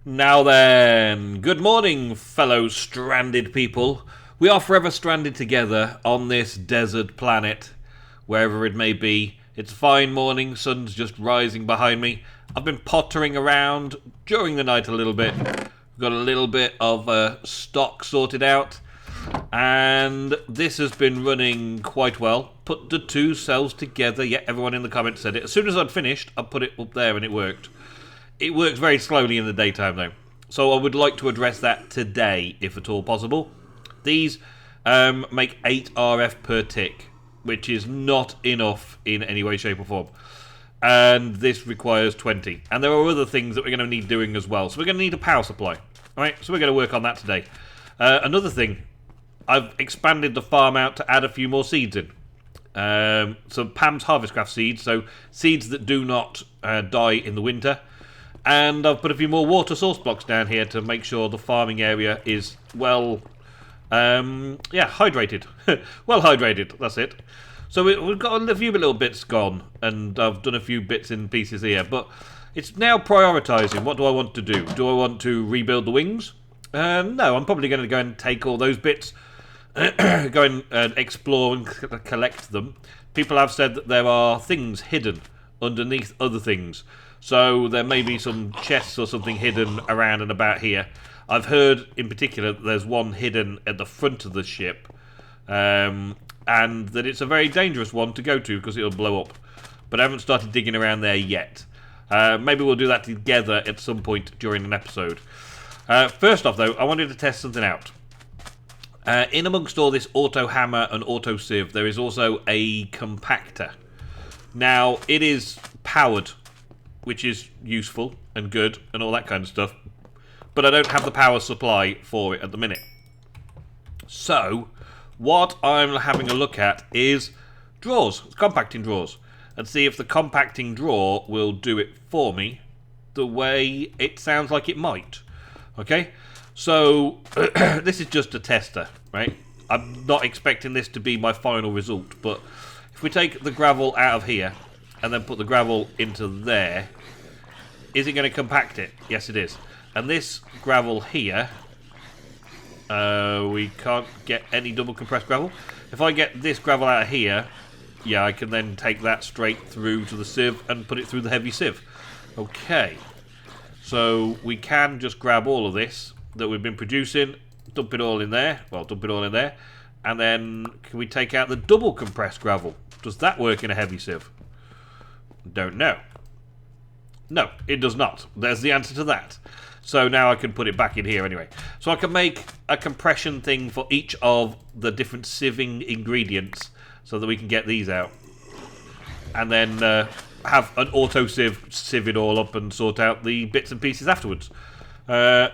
Now then, good morning, fellow stranded people. We are forever stranded together on this desert planet, wherever it may be. It's a fine morning, sun's just rising behind me. I've been pottering around during the night a little bit. We've got a little bit of stock sorted out, and this has been running quite well. Put the two cells together. Yeah, everyone in the comments said it. As soon as I'd finished, I put it up there and it worked. It works very slowly in the daytime though. So I would like to address that today, if at all possible. These make 8 RF per tick, which is not enough in any way, shape or form. And this requires 20. And there are other things that we're going to need doing as well. So we're going to need a power supply. Alright, so we're going to work on that today. Another thing, I've expanded the farm out to add a few more seeds in. Some Pam's Harvest Craft seeds, so seeds that do not die in the winter. And I've put a few more water source blocks down here to make sure the farming area is well, hydrated. Well hydrated, that's it. So we've got a few little bits gone, and I've done a few bits and pieces here, but it's now prioritising. What do I want to do? Do I want to rebuild the wings? No, I'm probably going to go and take all those bits, go and explore and collect them. People have said that there are things hidden underneath other things. So there may be some chests or something hidden around and about here. I've heard in particular that there's one hidden at the front of the ship, and that it's a very dangerous one to go to because it'll blow up. But I haven't started digging around there yet. Maybe we'll do that together at some point during an episode. First off though, I wanted to test something out. In amongst all this auto hammer and auto sieve, there is also a compactor. Now, it is powered, which is useful and good and all that kind of stuff, but I don't have the power supply for it at the minute. So what I'm having a look at is drawers, compacting drawers, and see if the compacting drawer will do it for me the way it sounds like it might. Okay, so this is just a tester, right? I'm not expecting this to be my final result, but if we take the gravel out of here and then put the gravel into there, is it going to compact it? Yes, it is. And this gravel here, we can't get any double compressed gravel. If I get this gravel out of here, yeah, I can then take that straight through to the sieve and put it through the heavy sieve. Okay. So we can just grab all of this that we've been producing, dump it all in there. Well, dump it all in there. And then can we take out the double compressed gravel? Does that work in a heavy sieve? Don't know. No, it does not. There's the answer to that. So now I can put it back in here anyway. So I can make a compression thing for each of the different sieving ingredients so that we can get these out. And then have an auto sieve it all up and sort out the bits and pieces afterwards. Yeah,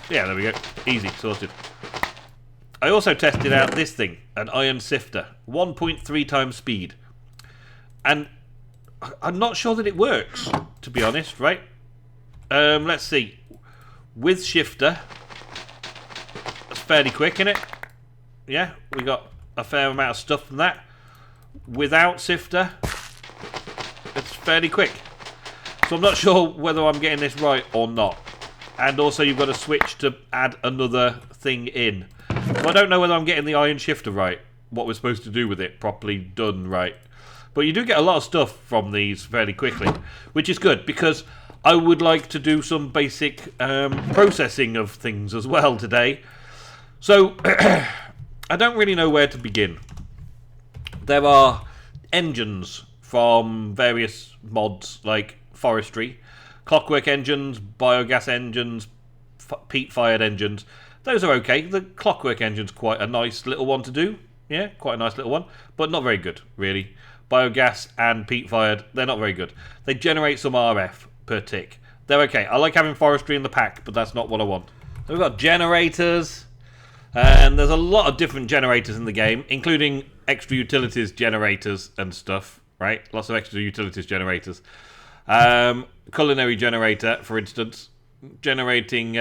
there we go. Easy, sorted. I also tested out this thing, an iron sifter. 1.3 times speed. And I'm not sure that it works, to be honest, right? Let's see. With shifter, that's fairly quick, isn't it? Yeah, we got a fair amount of stuff from that. Without sifter, it's fairly quick. So I'm not sure whether I'm getting this right or not. And also you've got to switch to add another thing in. So I don't know whether I'm getting the iron shifter right, what we're supposed to do with it, properly done right. But you do get a lot of stuff from these fairly quickly, which is good, because I would like to do some basic processing of things as well today. So, I don't really know where to begin. There are engines from various mods, like forestry, clockwork engines, biogas engines, peat-fired engines. Those are okay. The clockwork engine's quite a nice little one to do. Yeah, quite a nice little one, but not very good, really. Biogas and peat-fired, they're not very good. They generate some RF per tick. They're okay. I like having forestry in the pack, but that's not what I want. So we've got generators, and there's a lot of different generators in the game, including extra utilities generators and stuff, right? Lots of extra utilities generators. Culinary generator, for instance, generating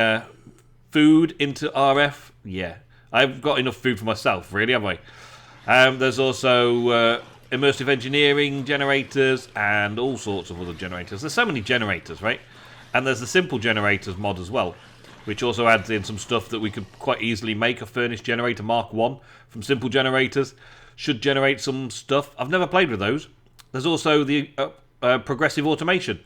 food into RF. Yeah, I've got enough food for myself, really, have I? There's also immersive engineering generators and all sorts of other generators. There's so many generators, right? And there's the simple generators mod as well, which also adds in some stuff that we could quite easily make. A furnace generator Mark 1 from simple generators should generate some stuff. I've never played with those. There's also the progressive automation.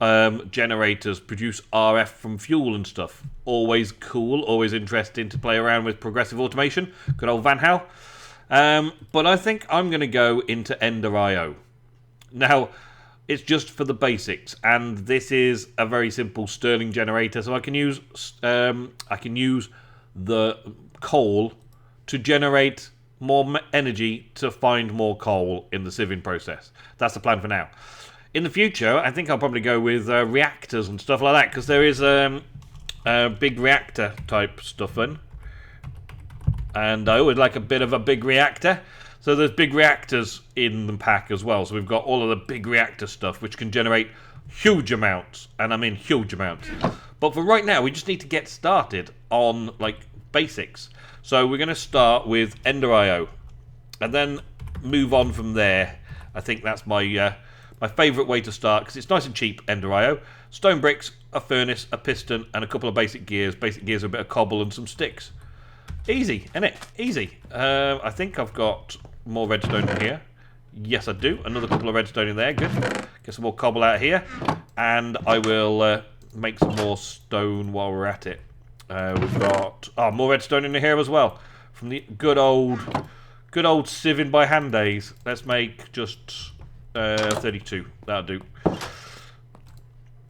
Generators produce RF from fuel and stuff. Always cool, always interesting to play around with progressive automation. Good old Van Hal. But I think I'm going to go into Ender IO. Now, it's just for the basics, and this is a very simple Stirling generator, so I can use the coal to generate more energy to find more coal in the sieving process. That's the plan for now. In the future, I think I'll probably go with reactors and stuff like that, because there is a big reactor type stuff in. And I always like a bit of a big reactor. So there's big reactors in the pack as well. So we've got all of the big reactor stuff, which can generate huge amounts. And I mean huge amounts. But for right now, we just need to get started on, like, basics. So we're going to start with Ender IO. And then move on from there. I think that's my favourite way to start, because it's nice and cheap, Ender IO. Stone bricks, a furnace, a piston, and a couple of basic gears. Basic gears are a bit of cobble and some sticks. Easy, innit? Easy. I think I've got more redstone in here. Yes, I do. Another couple of redstone in there. Good. Get some more cobble out here. And I will make some more stone while we're at it. We've got more redstone in here as well. From the good old sieving by hand days. Let's make just 32. That'll do.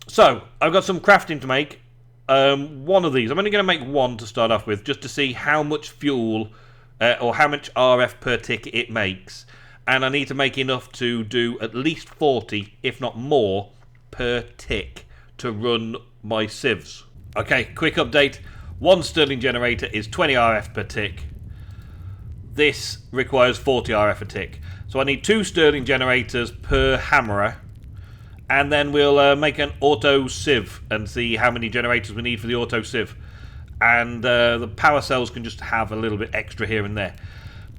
So, I've got some crafting to make. One of these. I'm only going to make one to start off with, just to see how much fuel or how much RF per tick it makes. And I need to make enough to do at least 40, if not more, per tick to run my sieves. Okay, quick update. One Stirling generator is 20 RF per tick. This requires 40 RF a tick. So I need 2 Stirling generators per hammerer. And then we'll make an auto sieve and see how many generators we need for the auto sieve. And the power cells can just have a little bit extra here and there.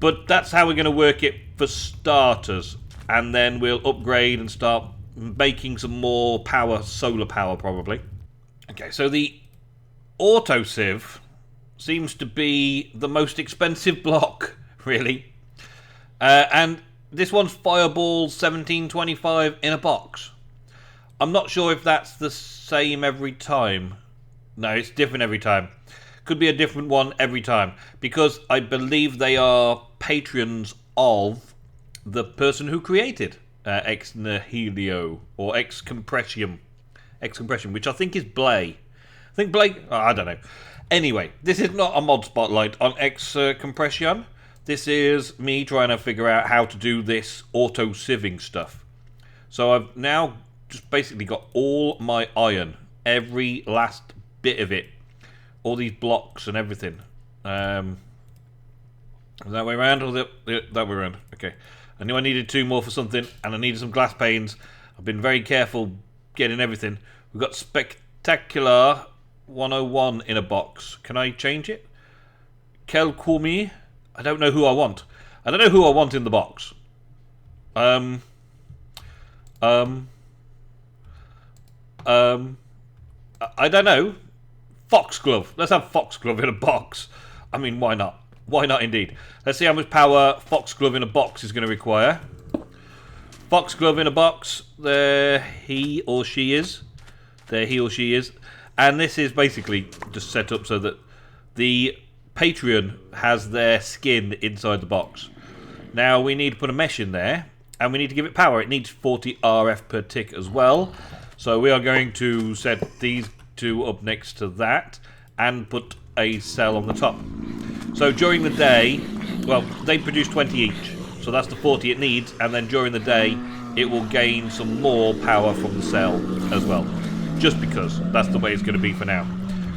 But that's how we're going to work it for starters. And then we'll upgrade and start making some more power, solar power probably. Okay, so the auto sieve seems to be the most expensive block, really. And this one's Fireball 1725 in a box. I'm not sure if that's the same every time. No, it's different every time. Could be a different one every time. Because I believe they are patrons of the person who created Ex Nihilo or Ex Compression, which I think is Blay. I think Blay... Oh, I don't know. Anyway, this is not a mod spotlight on Ex Compression. This is me trying to figure out how to do this auto sieving stuff. So I've now just basically got all my iron, every last bit of it, all these blocks and everything. That way around or that way around? Okay. I knew I needed 2 more for something, and I needed some glass panes. I've been very careful getting everything. We've got Spectacular 101 in a box. Can I change it? Kelkumi? I don't know who I want. I don't know who I want in the box. I don't know. Foxglove. Let's have Foxglove in a box. I mean, why not? Why not indeed? Let's see how much power Foxglove in a box is going to require. Foxglove in a box. There he or she is. There he or she is. And this is basically just set up so that the Patreon has their skin inside the box. Now we need to put a mesh in there. And we need to give it power. It needs 40 RF per tick as well. So we are going to set these 2 up next to that. And put a cell on the top. So during the day, well, they produce 20 each. So that's the 40 it needs. And then during the day, it will gain some more power from the cell as well. Just because that's the way it's going to be for now.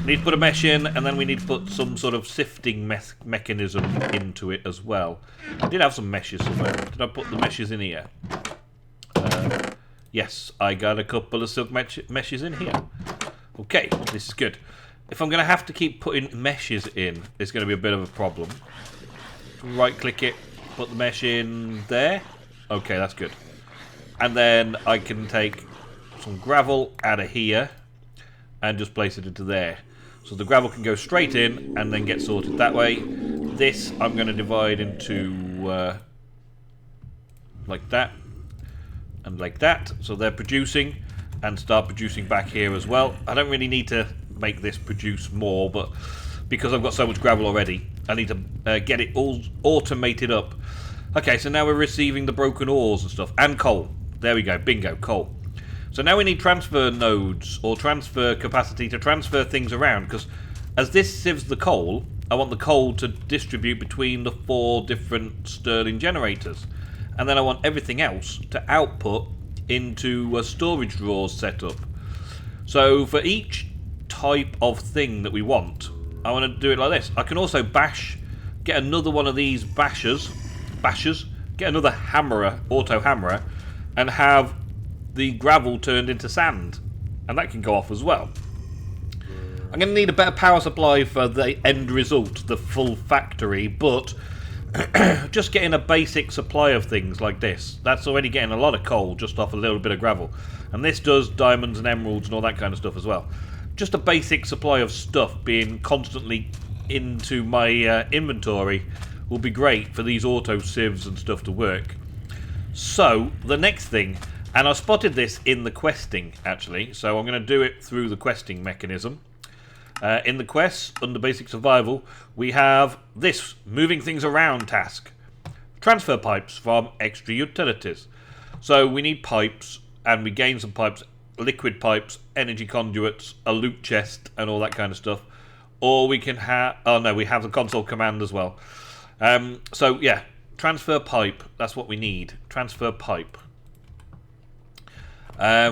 We need to put a mesh in, and then we need to put some sort of sifting mechanism into it as well. I did have some meshes somewhere. Did I put the meshes in here? Yes, I got a couple of silk meshes in here. Okay, this is good. If I'm going to have to keep putting meshes in, it's going to be a bit of a problem. Right-click it, put the mesh in there. Okay, that's good. And then I can take some gravel out of here and just place it into there. So the gravel can go straight in and then get sorted that way. This I'm going to divide into like that and like that. So they're producing and start producing back here as well. I don't really need to make this produce more, but because I've got so much gravel already, I need to get it all automated up. Okay, so now we're receiving the broken ores and stuff. And coal. There we go. Bingo. Coal. So now we need transfer nodes or transfer capacity to transfer things around, because as this sieves the coal, I want the coal to distribute between the 4 different Stirling generators. And then I want everything else to output into a storage drawers setup. So for each type of thing that we want, I want to do it like this. I can also get another one of these bashers, get another hammerer, auto hammerer, and have the gravel turned into sand, and that can go off as well. I'm going to need a better power supply for the end result, the full factory, but just getting a basic supply of things like this, that's already getting a lot of coal just off a little bit of gravel, and this does diamonds and emeralds and all that kind of stuff as well. Just a basic supply of stuff being constantly into my inventory will be great for these auto sieves and stuff to work. So the next thing, and I spotted this in the questing actually, so I'm going to do it through the questing mechanism. In the quests, under basic survival, we have this moving things around task. Transfer pipes from extra utilities. So we need pipes, and we gain some pipes, liquid pipes, energy conduits, a loot chest, and all that kind of stuff. Or we can have, oh no, we have the console command as well. So yeah, transfer pipe, that's what we need. Transfer pipe.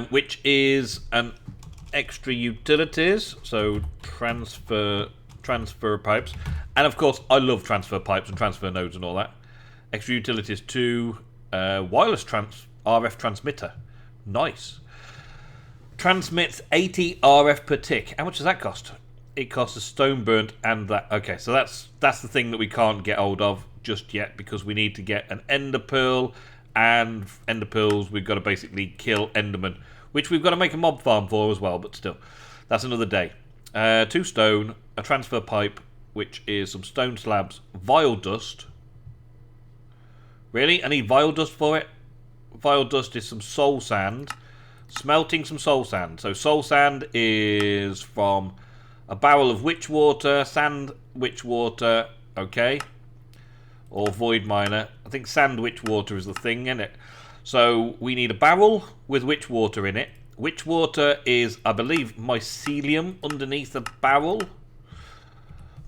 Which is an extra utilities, so transfer pipes, and of course I love transfer pipes and transfer nodes and all that. Extra utilities 2, wireless RF transmitter, nice. Transmits 80 RF per tick. How much does that cost? It costs a stone burnt and that. Okay, so that's the thing that we can't get hold of just yet, because we need to get an ender pearl, and ender pearls we've got to basically kill endermen, which we've got to make a mob farm for as well, but still, that's another day. 2 stone, a transfer pipe, which is some stone slabs, vile dust. Really? I need vile dust for it? Vile dust is some soul sand. Smelting some soul sand. So soul sand is from a barrel of witch water, sand witch water, okay, or void miner. I think sand witch water is the thing, isn't it? So we need a barrel with witch water in it. Witch water is, I believe, mycelium underneath the barrel.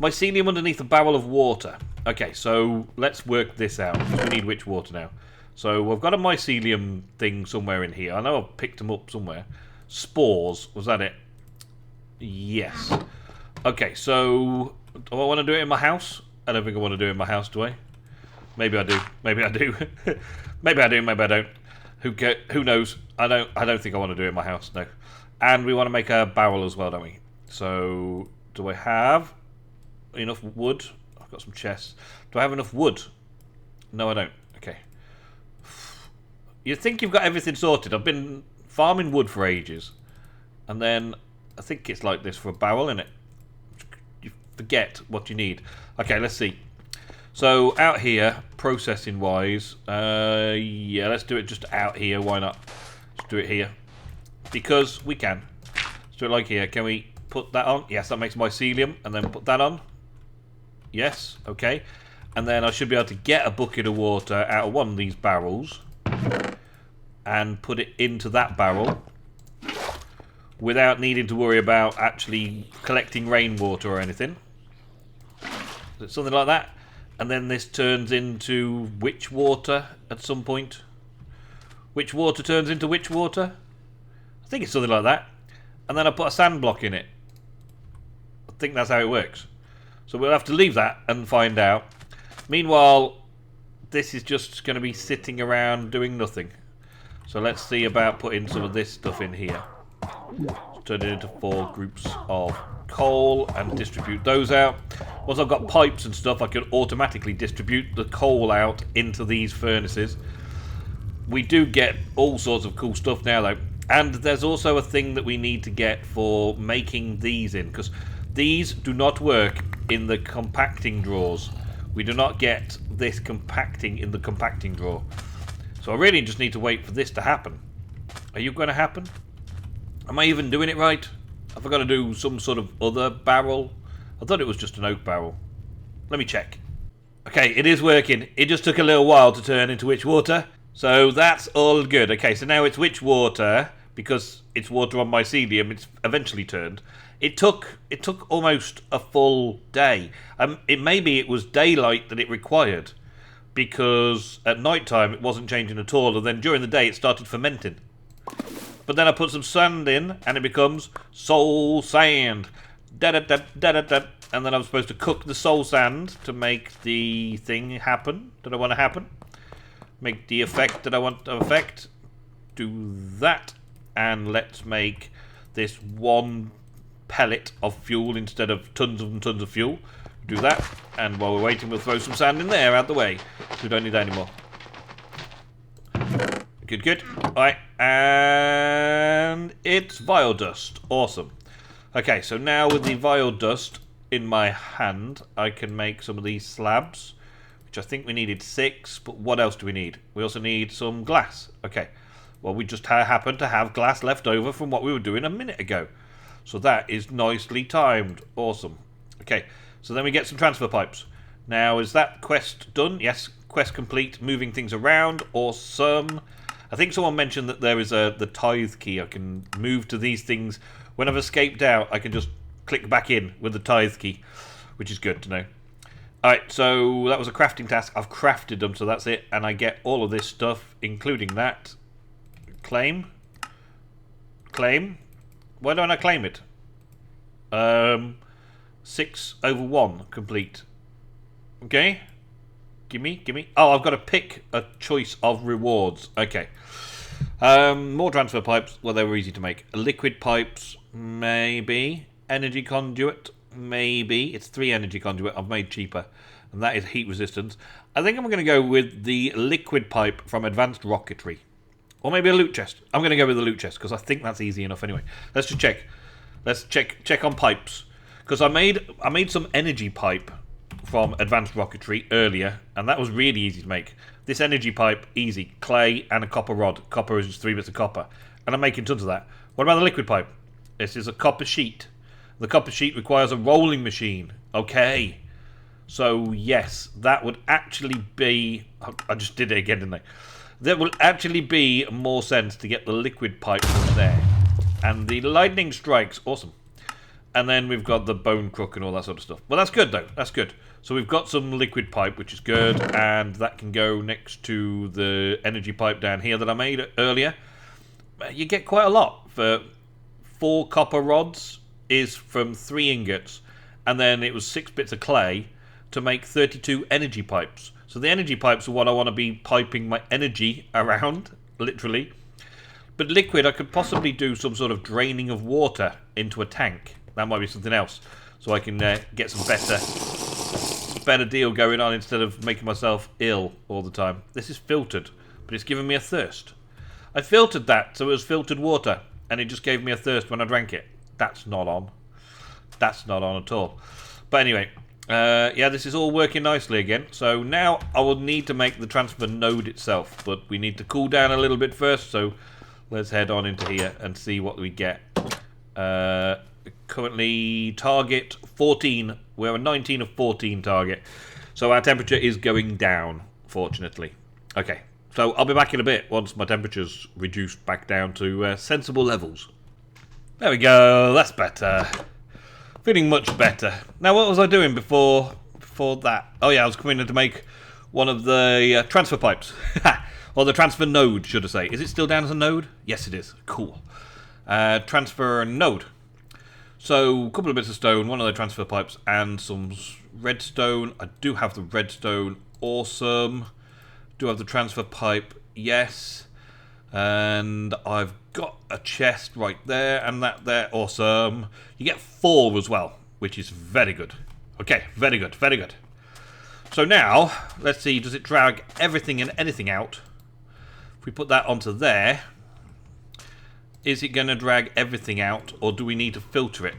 Mycelium underneath a barrel of water. Okay, so let's work this out. We need witch water now. So we've got a mycelium thing somewhere in here. I know I've picked them up somewhere. Spores, was that it? Yes. Okay, so do I want to do it in my house? I don't think I want to do it in my house, do I? Maybe I do. Maybe I do. Maybe I do. Maybe I don't. Who knows? I don't think I want to do it in my house. No. And we want to make a barrel as well, don't we? So do I have enough wood? I've got some chests. Do I have enough wood? No, I don't. Okay. You think you've got everything sorted. I've been farming wood for ages, and then I think it's like this for a barrel, innit? You forget what you need. Okay, let's see. So out here, processing wise, yeah, let's do it just out here. Why not? Let's do it here because we can. Let's do it like here. Can we put that on? Yes, that makes mycelium, and then put that on. Yes, okay. And then I should be able to get a bucket of water out of one of these barrels and put it into that barrel without needing to worry about actually collecting rainwater or anything. Something like that. And then this turns into witch water at some point. Witch water turns into witch water? I think it's something like that. And then I put a sand block in it. I think that's how it works. So we'll have to leave that and find out. Meanwhile, this is just going to be sitting around doing nothing. So let's see about putting some of this stuff in here. Turn it into 4 groups of coal and distribute those out. Once I've got pipes and stuff, I can automatically distribute the coal out into these furnaces. We do get all sorts of cool stuff now though. And there's also a thing that we need to get for making these in, because these do not work in the compacting drawers. We do not get this compacting in the compacting drawer. So I really just need to wait for this to happen. Are you going to happen? Am I even doing it right? Have I got to do some sort of other barrel? I thought it was just an oak barrel. Let me check. Okay, it is working. It just took a little while to turn into witch water. So that's all good. Okay, so now it's witch water, because it's water on mycelium. It's eventually turned. It took almost a full day. Maybe it was daylight that it required, because at night time it wasn't changing at all, and then during the day it started fermenting. But then I put some sand in, and it becomes soul sand. Da-da-da-da-da-da. And then I'm supposed to cook the soul sand to make the thing happen that I want to happen. Make the effect that I want to affect. Do that. And let's make this one pellet of fuel instead of tons and tons of fuel. Do that. And while we're waiting, we'll throw some sand in there out the way. We don't need that anymore. Good, good. Alright. And it's vial dust. Awesome. Okay, so now with the vial dust in my hand, I can make some of these slabs, which I think we needed 6, but what else do we need? We also need some glass. Okay, well, we just happen to have glass left over from what we were doing a minute ago. So that is nicely timed. Awesome. Okay, so then we get some transfer pipes. Now, is that quest done? Yes, quest complete, moving things around. Awesome. I think someone mentioned that there is the tithe key. I can move to these things. When I've escaped out, I can just click back in with the tithe key, which is good to know. Alright, so that was a crafting task. I've crafted them, so that's it. And I get all of this stuff, including that. Claim. Claim. Why don't I claim it? 6/1 complete. Okay. Gimme. Oh, I've got to pick a choice of rewards. Okay. More transfer pipes. Well, they were easy to make. Liquid pipes, maybe. Energy conduit, maybe. It's 3 energy conduit I've made cheaper. And that is heat resistance. I think I'm going to go with the liquid pipe from advanced rocketry. Or maybe a loot chest. I'm going to go with the loot chest, because I think that's easy enough anyway. Let's just check. Let's check on pipes. Because I made some energy pipe from advanced rocketry earlier, and that was really easy to make. This energy pipe, easy. Clay and a copper rod. Copper is just 3 bits of copper. And I'm making tons of that. What about the liquid pipe? This is a copper sheet. The copper sheet requires a rolling machine. Okay. So, yes, that would actually be... I just did it again, didn't I? There will actually be more sense to get the liquid pipe from there. And the lightning strikes. Awesome. And then we've got the bone crook and all that sort of stuff. Well, that's good, though. That's good. So we've got some liquid pipe, which is good. And that can go next to the energy pipe down here that I made earlier. You get quite a lot. For 4 copper rods is from 3 ingots. And then it was 6 bits of clay to make 32 energy pipes. So the energy pipes are what I want to be piping my energy around, literally. But liquid, I could possibly do some sort of draining of water into a tank. That might be something else. So I can get some better deal going on instead of making myself ill all the time. This is filtered, but it's giving me a thirst. I filtered that, so it was filtered water, and it just gave me a thirst when I drank it. That's not on. That's not on at all. But anyway, yeah, this is all working nicely again. So now I will need to make the transfer node itself, but we need to cool down a little bit first. So let's head on into here and see what we get. Currently target 14. We're a 19 of 14 target. So our temperature is going down, fortunately. Okay, so I'll be back in a bit once my temperature's reduced back down to sensible levels. There we go, that's better. Feeling much better. Now, what was I doing before that? Oh yeah, I was coming in to make one of the transfer pipes. Or the transfer node, should I say. Is it still down as a node? Yes, it is. Cool. Transfer node. So, a couple of bits of stone, one of the transfer pipes, and some redstone. I do have the redstone. Awesome. Do have the transfer pipe. Yes. And I've got a chest right there, and that there. Awesome. You get 4 as well, which is very good. Okay, very good, very good. So now, let's see, does it drag everything and anything out? If we put that onto there, is it going to drag everything out, or do we need to filter it?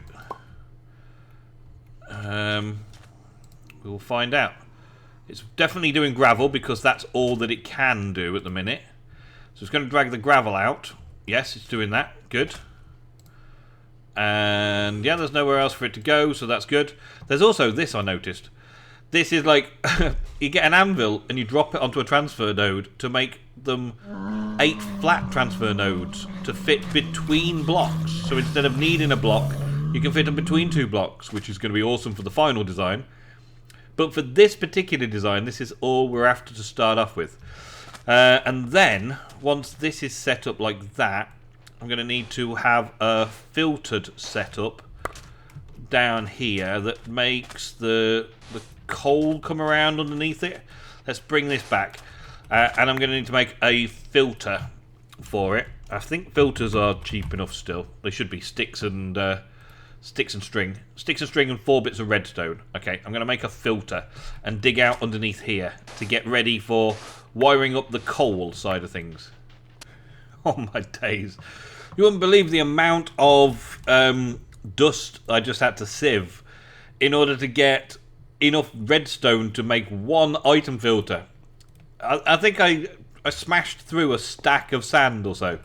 We'll find out. It's definitely doing gravel because that's all that it can do at the minute. So it's going to drag the gravel out. Yes, it's doing that. Good. And yeah, there's nowhere else for it to go, so that's good. There's also this I noticed. This is like, you get an anvil and you drop it onto a transfer node to make them 8 flat transfer nodes to fit between blocks. So instead of needing a block, you can fit them between 2 blocks, which is going to be awesome for the final design. But for this particular design, this is all we're after to start off with. And then, once this is set up like that, I'm going to need to have a filtered setup down here that makes the coal come around underneath it. Let's bring this back. And I'm going to need to make a filter for it. I think filters are cheap enough still. They should be sticks and string. Sticks and string and 4 bits of redstone. Okay, I'm going to make a filter and dig out underneath here to get ready for wiring up the coal side of things. Oh my days. You wouldn't believe the amount of dust I just had to sieve in order to get enough redstone to make one item filter. I think I smashed through a stack of sand or so.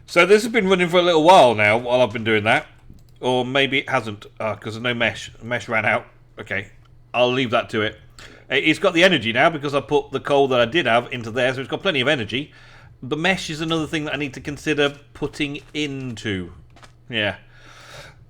So this has been running for a little while now while I've been doing that. Or maybe it hasn't, because there's no mesh. Mesh ran out. Okay, I'll leave that to it. It's got the energy now because I put the coal that I did have into there, so it's got plenty of energy. The mesh is another thing that I need to consider putting into. Yeah.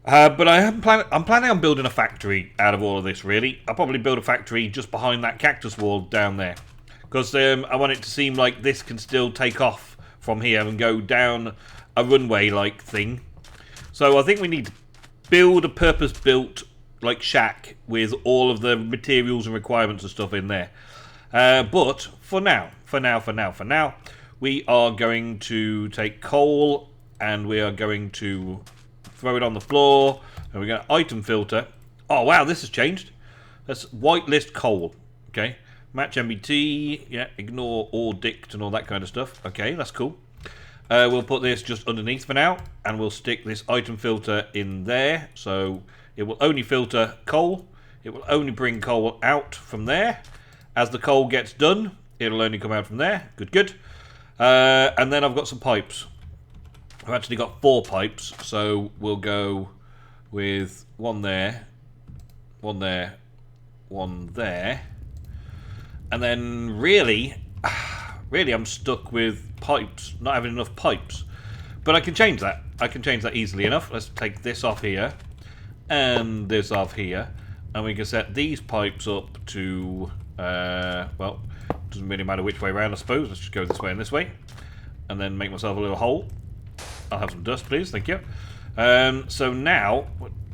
But I'm planning on building a factory out of all of this, really. I'll probably build a factory just behind that cactus wall down there. Because I want it to seem like this can still take off from here and go down a runway-like thing. So I think we need to build a purpose-built like shack with all of the materials and requirements and stuff in there. But for now, we are going to take coal and we are going to throw it on the floor and we're going to item filter. Oh wow, this has changed. Let's whitelist coal. Okay, match MBT. Yeah, ignore all dict and all that kind of stuff. Okay, that's cool. We'll put this just underneath for now, and we'll stick this item filter in there, so it will only filter coal. It will only bring coal out from there. As the coal gets done, it'll only come out from there. Good, good. And then I've got some pipes. I've actually got 4 pipes, so we'll go with one there, one there, one there. And then really I'm stuck with pipes, not having enough pipes. But I can change that. I can change that easily enough. Let's take this off here and this off here. And we can set these pipes up to, well, doesn't really matter which way around, I suppose. Let's just go this way and this way. And then make myself a little hole. I'll have some dust, please. Thank you. So now,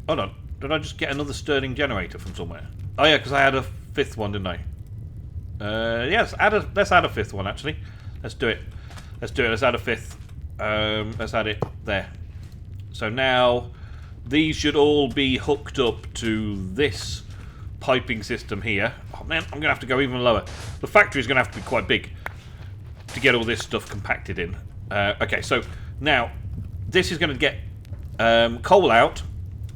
hold on. Did I just get another Stirling generator from somewhere? Oh yeah, because I had a 5th one, didn't I? Yes, let's add a 5th one, actually. Let's do it. Let's do it. Let's add a 5th. Let's add it there. So now, these should all be hooked up to this piping system here. Oh man, I'm going to have to go even lower. The factory's going to have to be quite big to get all this stuff compacted in. Okay, so now, this is going to get coal out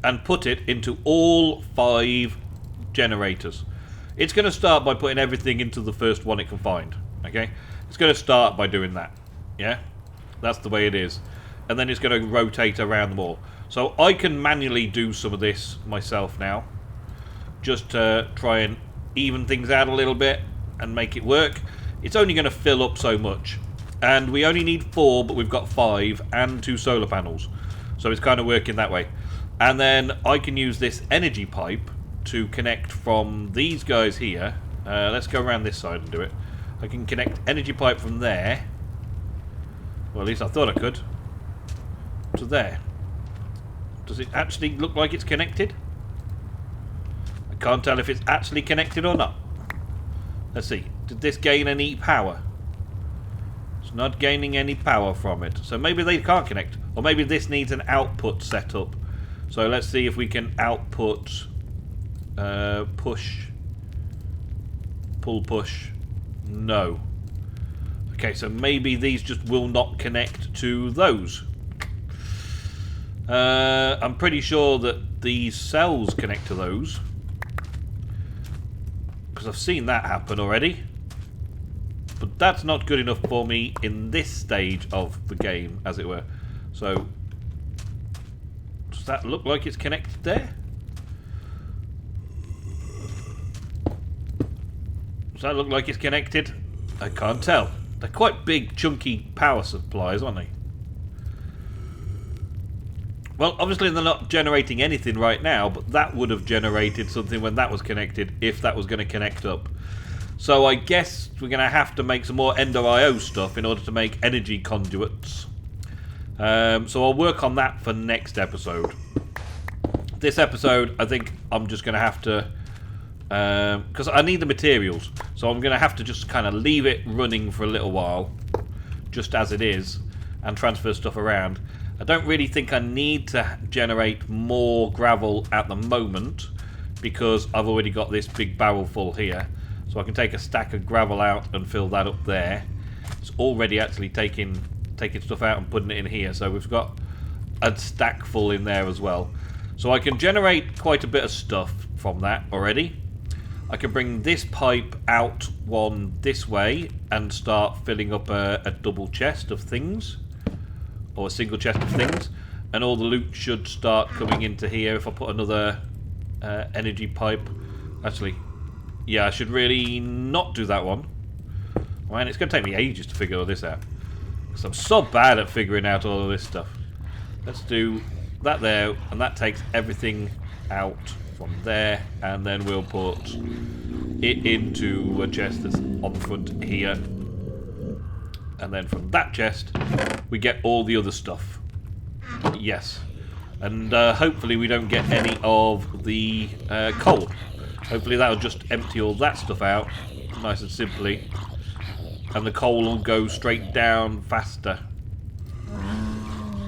and put it into all 5 generators. It's going to start by putting everything into the first one it can find. Okay? It's going to start by doing that. Yeah? That's the way it is. And then it's going to rotate around them all. So I can manually do some of this myself now. Just to try and even things out a little bit and make it work. It's only going to fill up so much. And we only need 4, but we've got 5 and 2 solar panels. So it's kind of working that way. And then I can use this energy pipe to connect from these guys here. Let's go around this side and do it. I can connect energy pipe from there. Well, at least I thought I could. To there. Does it actually look like it's connected? I can't tell if it's actually connected or not. Let's see. Did this gain any power? It's not gaining any power from it. So maybe they can't connect. Or maybe this needs an output setup. So let's see if we can output push. Pull push. No. Okay, so maybe these just will not connect to those. I'm pretty sure that these cells connect to those. Because I've seen that happen already. But that's not good enough for me in this stage of the game, as it were. So, does that look like it's connected there? Does that look like it's connected? I can't tell. They're quite big, chunky power supplies, aren't they? Well, obviously they're not generating anything right now, but that would have generated something when that was connected, if that was going to connect up. So I guess we're going to have to make some more Ender IO stuff in order to make energy conduits. So I'll work on that for next episode. This episode, I think I'm just going to have to... because I need the materials, so I'm going to have to just kind of leave it running for a little while, just as it is, and transfer stuff around. I don't really think I need to generate more gravel at the moment, because I've already got this big barrel full here. So I can take a stack of gravel out and fill that up there. It's already actually taking stuff out and putting it in here, so we've got a stack full in there as well. So I can generate quite a bit of stuff from that already. I can bring this pipe out one this way and start filling up a double chest of things, or a single chest of things, and all the loot should start coming into here if I put another energy pipe. Actually, yeah, I should really not do that one. Man, it's going to take me ages to figure all this out, because I'm so bad at figuring out all of this stuff. Let's do that there, and that takes everything out from there, and then we'll put it into a chest that's on the front here. And then from that chest, we get all the other stuff. Yes. And hopefully we don't get any of the coal. Hopefully that'll just empty all that stuff out, nice and simply. And the coal will go straight down faster.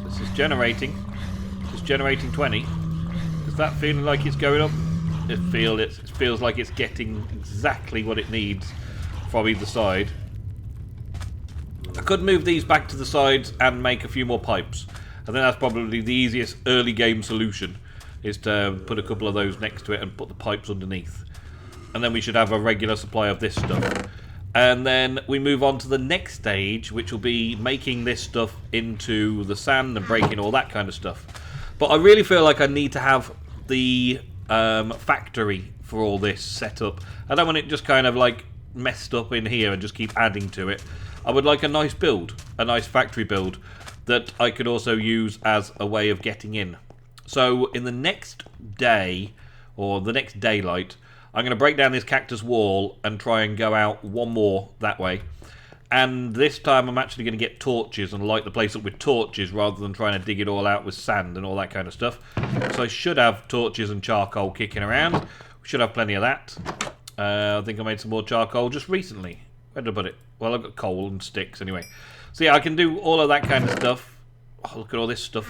This is generating. It's generating 20. Is that feeling like it's going up? It feels like it's getting exactly what it needs from either side. I could move these back to the sides and make a few more pipes. I think that's probably the easiest early game solution, is to put a couple of those next to it and put the pipes underneath. And then we should have a regular supply of this stuff. And then we move on to the next stage, which will be making this stuff into the sand and breaking all that kind of stuff. But I really feel like I need to have the factory for all this set up. I don't want it just kind of like messed up in here and just keep adding to it. I would like a nice build, a nice factory build that I could also use as a way of getting in. So in the next day, or the next daylight, I'm going to break down this cactus wall and try and go out one more that way. And this time I'm actually going to get torches and light the place up with torches rather than trying to dig it all out with sand and all that kind of stuff. So I should have torches and charcoal kicking around. We should have plenty of that. I think I made some more charcoal just recently. Where did I put it? Well, I've got coal and sticks anyway. So yeah, I can do all of that kind of stuff. Oh, look at all this stuff.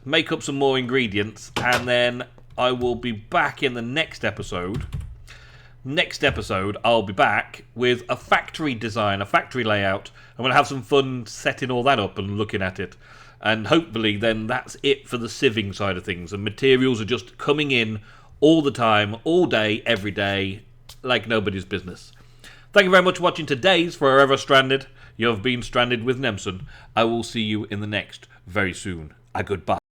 Make up some more ingredients, and then I will be back in the next episode. Next episode, I'll be back with a factory design, a factory layout. I'm going to have some fun setting all that up and looking at it. And hopefully then that's it for the sieving side of things. And materials are just coming in all the time, all day, every day, like nobody's business. Thank you very much for watching today's Forever Stranded. You have been stranded with Nemsun. I will see you in the next very soon. A goodbye.